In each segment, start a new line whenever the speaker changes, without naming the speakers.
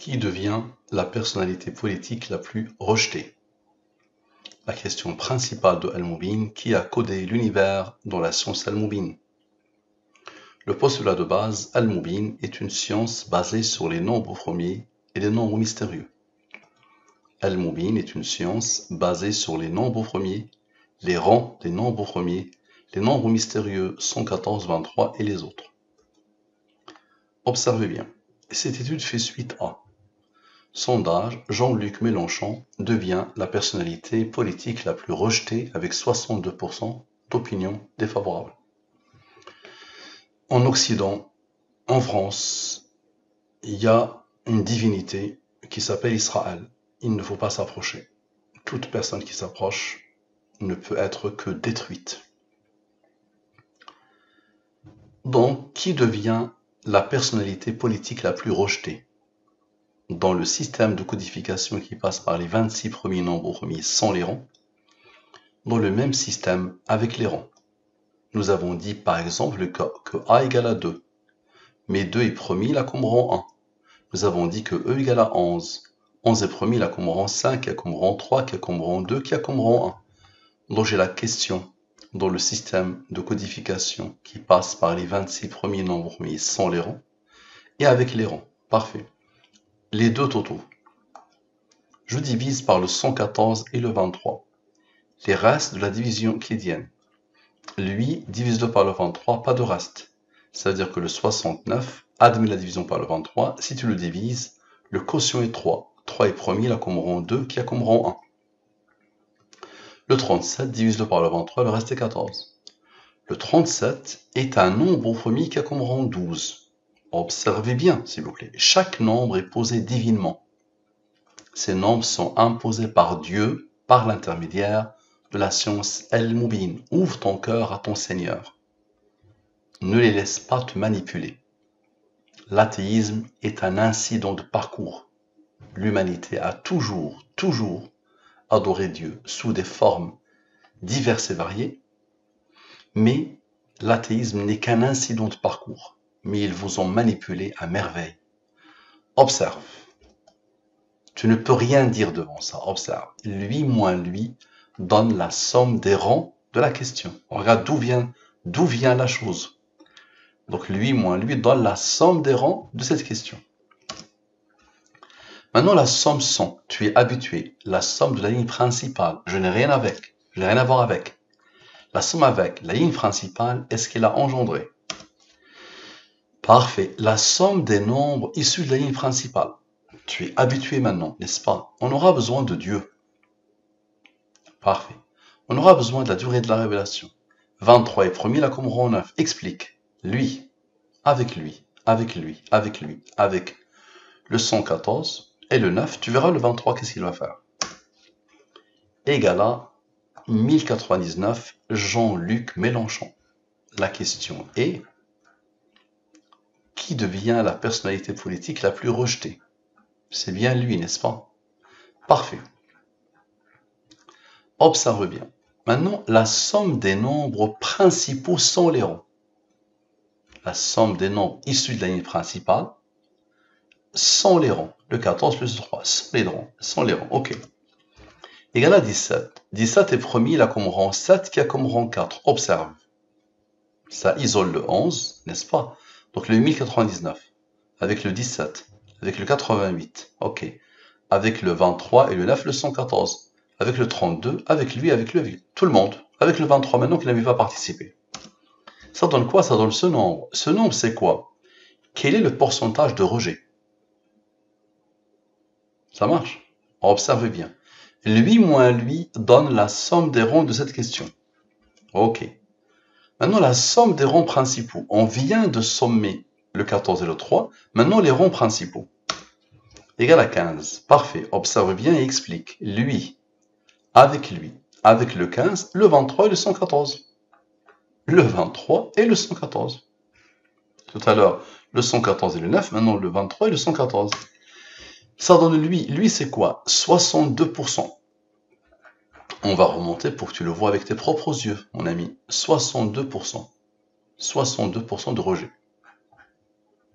Qui devient la personnalité politique la plus rejetée? La question principale de Al-Mubin, qui a codé l'univers dans la science Al-Mubin? Le postulat de base, Al-Mubin est une science basée sur les nombres premiers et les nombres mystérieux. Al-Mubin est une science basée sur les nombres premiers, les rangs des nombres premiers, les nombres mystérieux 114, 23 et les autres. Observez bien, cette étude fait suite à sondage, Jean-Luc Mélenchon devient la personnalité politique la plus rejetée avec 62% d'opinions défavorables. En Occident, en France, il y a une divinité qui s'appelle Israël. Il ne faut pas s'approcher. Toute personne qui s'approche ne peut être que détruite. Donc, qui devient la personnalité politique la plus rejetée? Dans le système de codification qui passe par les 26 premiers nombres premiers sans les rangs, dans le même système avec les rangs. Nous avons dit par exemple que A égale à 2, mais 2 est premier là comme rang 1. Nous avons dit que E égale à 11. 11 est premier là comme rang 5, qui a comme rang 3, qui a comme rang 2, qui a comme rang 1. Donc j'ai la question dans le système de codification qui passe par les 26 premiers nombres premiers sans les rangs et avec les rangs. Parfait. Les deux totaux. Je divise par le 114 et le 23. Les restes de la division euclidienne. Lui, divise-le par le 23, pas de reste. C'est-à-dire que le 69 admet la division par le 23. Si tu le divises, le quotient est 3. 3 est premier, là comme rang 2, qui a comme rang 1. Le 37, divise-le par le 23, le reste est 14. Le 37 est un nombre premier qui a comme rang 12. Observez bien, s'il vous plaît. Chaque nombre est posé divinement. Ces nombres sont imposés par Dieu, par l'intermédiaire de la science Al-Mubin. Ouvre ton cœur à ton Seigneur. Ne les laisse pas te manipuler. L'athéisme est un incident de parcours. L'humanité a toujours adoré Dieu sous des formes diverses et variées, mais l'athéisme n'est qu'un incident de parcours. Mais ils vous ont manipulé à merveille. Observe. Tu ne peux rien dire devant ça. Observe. Lui moins lui donne la somme des rangs de la question. On regarde d'où vient la chose. Donc lui moins lui donne la somme des rangs de cette question. Maintenant la somme 100, tu es habitué. La somme de la ligne principale, je n'ai rien avec. Je n'ai rien à voir avec. La somme avec la ligne principale, est-ce qu'elle a engendré? Parfait. La somme des nombres issus de la ligne principale. Tu es habitué maintenant, n'est-ce pas? On aura besoin de Dieu. Parfait. On aura besoin de la durée de la révélation. 23 est premier, là comme rang 9. Explique. Lui, avec lui, avec lui, avec lui, avec le 114 et le 9. Tu verras le 23, qu'est-ce qu'il va faire? Égal à 1099, Jean-Luc Mélenchon. La question est, qui devient la personnalité politique la plus rejetée? C'est bien lui, n'est-ce pas? Parfait. Observe bien. Maintenant, la somme des nombres principaux sans les rangs. La somme des nombres issus de la ligne principale sans les rangs. Le 14 plus 3, sans les rangs. OK. Égal à 17. 17 est premier, il a comme rang 7, qui a comme rang 4. Observe. Ça isole le 11, n'est-ce pas? Donc le 1099, avec le 17, avec le 88, OK. Avec le 23 et le 9, le 114. Avec le 32, avec lui, avec le 8. Tout le monde. Avec le 23 maintenant qui n'avait pas participé. Ça donne quoi? Ça donne ce nombre. Ce nombre, c'est quoi? Quel est le pourcentage de rejet? Ça marche? Observez bien. Lui moins lui donne la somme des rangs de cette question. OK. Maintenant, la somme des rangs principaux. On vient de sommer le 14 et le 3. Maintenant, les rangs principaux. Égal à 15. Parfait. Observe bien et explique. Lui, avec le 15, le 23 et le 114. Le 23 et le 114. Tout à l'heure, le 114 et le 9. Maintenant, le 23 et le 114. Ça donne lui. Lui, c'est quoi? 62%. On va remonter pour que tu le vois avec tes propres yeux, mon ami. 62%. 62% de rejet.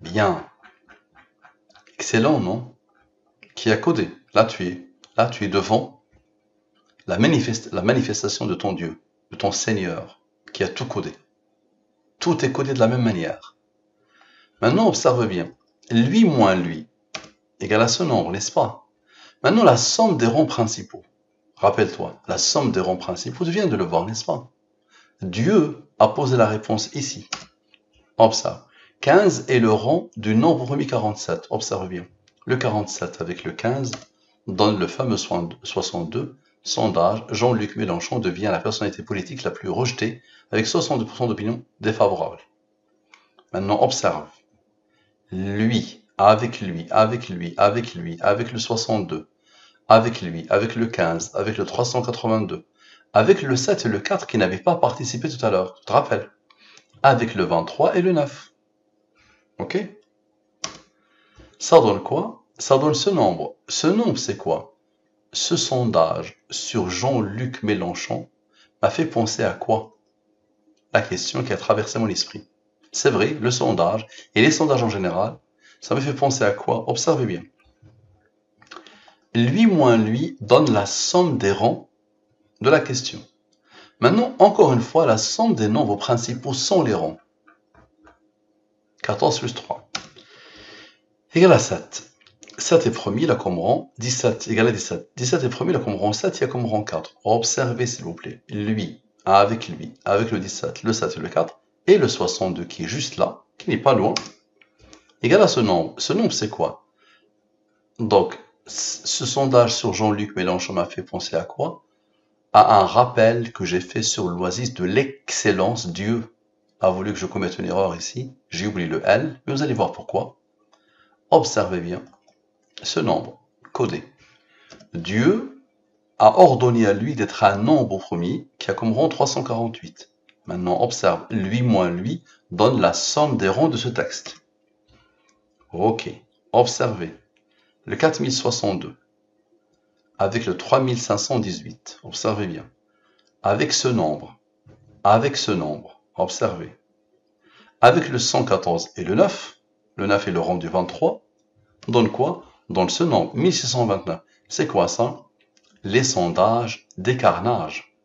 Bien. Excellent, non? qui a codé. Là, tu es devant la manifestation de ton Dieu, de ton Seigneur, qui a tout codé. Tout est codé de la même manière. Maintenant, observe bien. Lui moins lui égale à ce nombre, n'est-ce pas? Maintenant, la somme des rangs principaux. Rappelle-toi, la somme des rangs principaux, tu viens de le voir, n'est-ce pas? Dieu a posé la réponse ici. Observe. 15 est le rang du nombre remis 47. Observe bien. Le 47 avec le 15 donne le fameux 62. Sondage, Jean-Luc Mélenchon devient la personnalité politique la plus rejetée avec 62% d'opinion défavorable. Maintenant, observe. Lui, avec lui, avec lui, avec lui, avec le 62, avec lui, avec le 15, avec le 382, avec le 7 et le 4 qui n'avaient pas participé tout à l'heure, tu te rappelles? Avec le 23 et le 9. Ok? Ça donne quoi? Ça donne ce nombre. Ce nombre, c'est quoi? Ce sondage sur Jean-Luc Mélenchon m'a fait penser à quoi? La question qui a traversé mon esprit. C'est vrai, le sondage, et les sondages en général, ça me fait penser à quoi? Observez bien. Lui moins lui donne la somme des rangs de la question. Maintenant, encore une fois, la somme des nombres principaux sont les rangs. 14 plus 3 égale à 7. 7 est premier, il a comme rang 17 égale à 17. 17 est premier, il a comme rang 7, il a comme rang 4. Observez s'il vous plaît. Lui, avec le 17, le 7 et le 4, et le 62 qui est juste là, qui n'est pas loin, égale à ce nombre. Ce nombre, c'est quoi? Donc, ce sondage sur Jean-Luc Mélenchon m'a fait penser à quoi? À un rappel que j'ai fait sur l'oasis de l'excellence. Dieu a voulu que je commette une erreur ici. J'ai oublié le L, mais vous allez voir pourquoi. Observez bien ce nombre codé. Dieu a ordonné à lui d'être un nombre premier qui a comme rang 348. Maintenant, observe, lui moins lui donne la somme des rangs de ce texte. Ok, observez. Le 4062 avec le 3518, observez bien. Avec ce nombre, observez. Avec le 114 et le 9 est le rang du 23, donne quoi? Donne ce nombre, 1629. C'est quoi ça? Les sondages des carnages.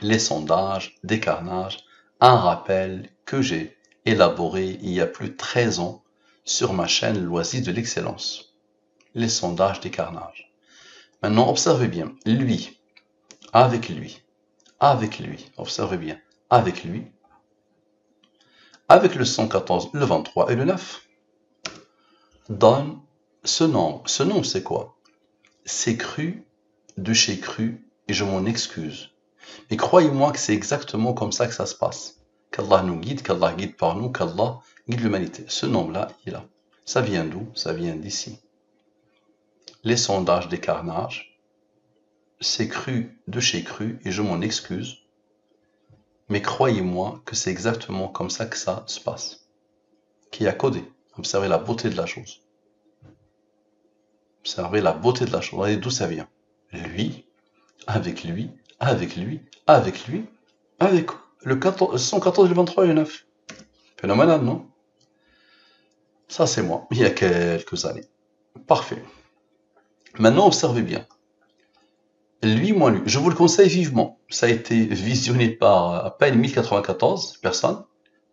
Les sondages des carnages, un rappel que j'ai élaboré il y a plus de 13 ans sur ma chaîne L'Oasis de l'excellence. Les sondages des carnages. Maintenant, observez bien. Lui, avec lui, observez bien, avec lui, avec le 114, le 23 et le 9, donne ce nombre. Ce nombre, c'est quoi? C'est cru de chez cru, et je m'en excuse. Mais croyez-moi que c'est exactement comme ça que ça se passe. Qu'Allah nous guide, qu'Allah guide par nous, qu'Allah guide l'humanité. Ce nombre-là, il est là. Ça vient d'où? Ça vient d'ici. Les sondages des carnages, c'est cru de chez cru, et je m'en excuse. Mais croyez-moi que c'est exactement comme ça que ça se passe. Qui a codé. Observez la beauté de la chose. Observez la beauté de la chose. Regardez d'où ça vient. Lui, avec lui, avec lui, avec lui, avec le 114, le 23 et le 9. Phénoménal, non? Ça, c'est moi, il y a quelques années. Parfait. Maintenant, observez bien. Lui, moi, lui. Je vous le conseille vivement. Ça a été visionné par à peine 1094 personnes.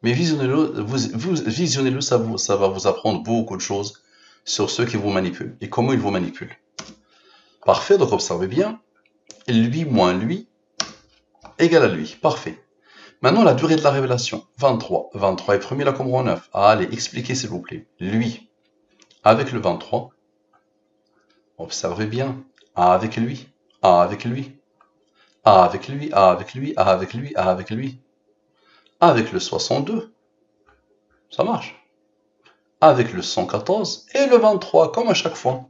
Mais visionnez-le, ça va vous apprendre beaucoup de choses sur ceux qui vous manipulent et comment ils vous manipulent. Parfait, donc observez bien. Lui moins lui égale à lui. Parfait. Maintenant, la durée de la révélation. 23. 23 est premier, là comme rang 9. Allez, expliquez s'il vous plaît. Lui, avec le 23. Observez bien. A avec lui. A avec lui. A avec lui. A avec lui. A avec lui. A avec lui. Avec le 62. Ça marche. Avec le 114 et le 23, comme à chaque fois.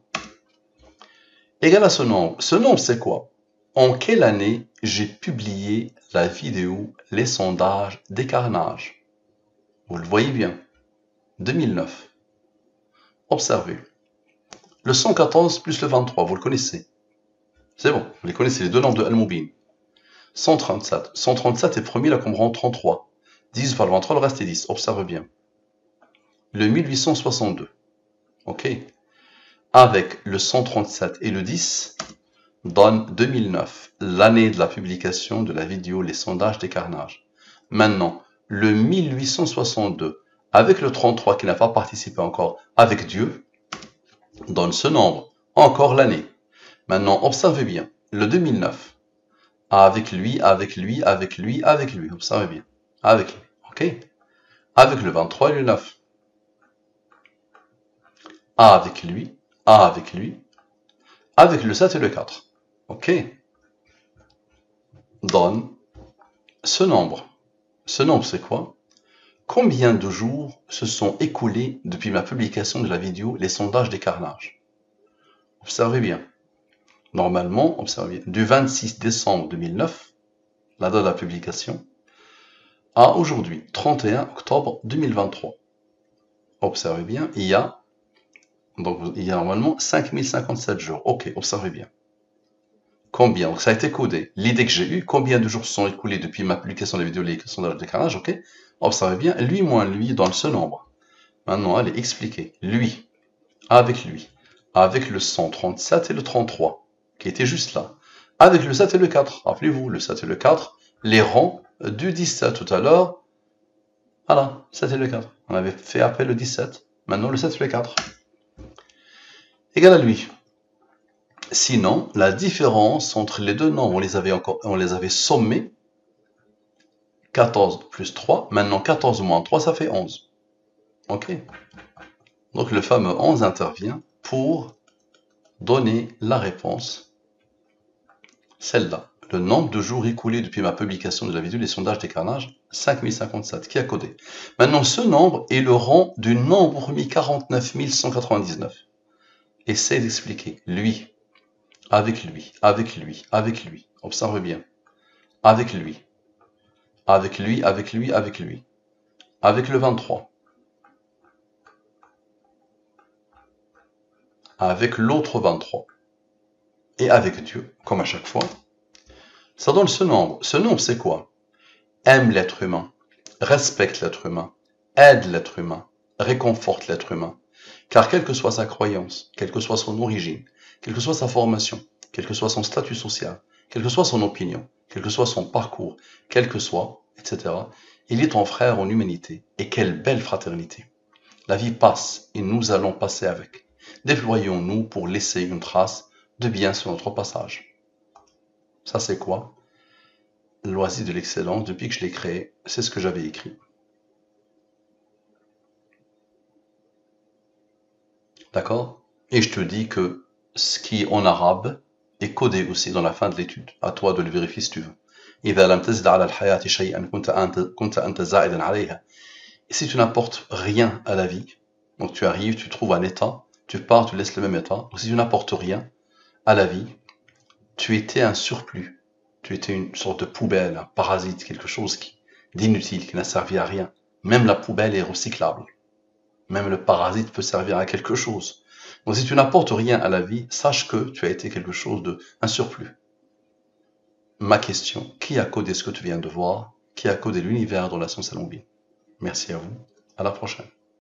Égal à ce nombre. Ce nombre, c'est quoi? En quelle année j'ai publié la vidéo Les sondages des carnages? Vous le voyez bien. 2009. Observez. Le 114 plus le 23, vous le connaissez. C'est bon, vous les connaissez, les deux nombres de Al-Mubin. 137. 137 est premier, là comme rang 33. 10 par le 23, le reste est 10. Observe bien. Le 1862. Ok. avec le 137 et le 10 donne 2009, l'année de la publication de la vidéo Les sondages des carnages. Maintenant, le 1862 avec le 33 qui n'a pas participé encore avec Dieu donne ce nombre, encore l'année. Maintenant, observez bien, le 2009, avec lui, avec lui, avec lui, avec lui, observez bien, avec lui, ok? Avec le 23 et le 9. A avec lui, A avec lui, avec le 7 et le 4. Ok? Donne ce nombre. Ce nombre, c'est quoi? Combien de jours se sont écoulés depuis ma publication de la vidéo Les sondages des carnages? Observez bien. Normalement, observez bien, du 26 décembre 2009, la date de la publication, à aujourd'hui, 31 octobre 2023. Observez bien, il y a normalement 5057 jours. Ok, observez bien. Combien? Donc ça a été codé. L'idée que j'ai eue, combien de jours se sont écoulés depuis ma publication de la vidéo Les sondages des carnages, ok? Observez bien, lui moins lui donne ce nombre. Maintenant, allez expliquer. Lui, avec le 137 et le 33, qui était juste là, avec le 7 et le 4. Rappelez-vous, le 7 et le 4, les rangs du 17 tout à l'heure. Voilà, 7 et le 4. On avait fait appel le 17, maintenant le 7 et le 4. Égal à lui. Sinon, la différence entre les deux nombres, on les avait sommés. 14 plus 3, maintenant 14 moins 3, ça fait 11. Ok? Donc le fameux 11 intervient pour donner la réponse, celle-là. Le nombre de jours écoulés depuis ma publication de la vidéo Les sondages des carnages, 5057, qui a codé. Maintenant, ce nombre est le rang du nombre mis 49 199. Essaye d'expliquer. Lui, avec lui, avec lui, avec lui. Observe bien. Avec lui. Avec lui, avec lui, avec lui. Avec le 23. Avec l'autre 23. Et avec Dieu, comme à chaque fois. Ça donne ce nombre. Ce nombre, c'est quoi? Aime l'être humain, respecte l'être humain, aide l'être humain, réconforte l'être humain. Car quelle que soit sa croyance, quelle que soit son origine, quelle que soit sa formation, quel que soit son statut social, quelle que soit son opinion, quel que soit son parcours, quel que soit, etc., il est ton frère en humanité. Et quelle belle fraternité. La vie passe et nous allons passer avec. Déployons-nous pour laisser une trace de bien sur notre passage. Ça, c'est quoi? L'oasis de l'excellence, depuis que je l'ai créé, c'est ce que j'avais écrit. D'accord? Et je te dis que ce qui est en arabe est codé aussi dans la fin de l'étude. À toi de le vérifier si tu veux. إذا لم تزد على الحياة شيئا كنت أنت زائدا عليها. Et si tu n'apportes rien à la vie, donc tu arrives, tu trouves un état, tu pars, tu laisses le même état. Donc si tu n'apportes rien à la vie, tu étais un surplus. Tu étais une sorte de poubelle, un parasite, quelque chose d'inutile, qui n'a servi à rien. Même la poubelle est recyclable. Même le parasite peut servir à quelque chose. Donc si tu n'apportes rien à la vie, sache que tu as été quelque chose un surplus. Ma question, qui a codé ce que tu viens de voir? Qui a codé l'univers dans la science Salombi? Merci à vous. À la prochaine.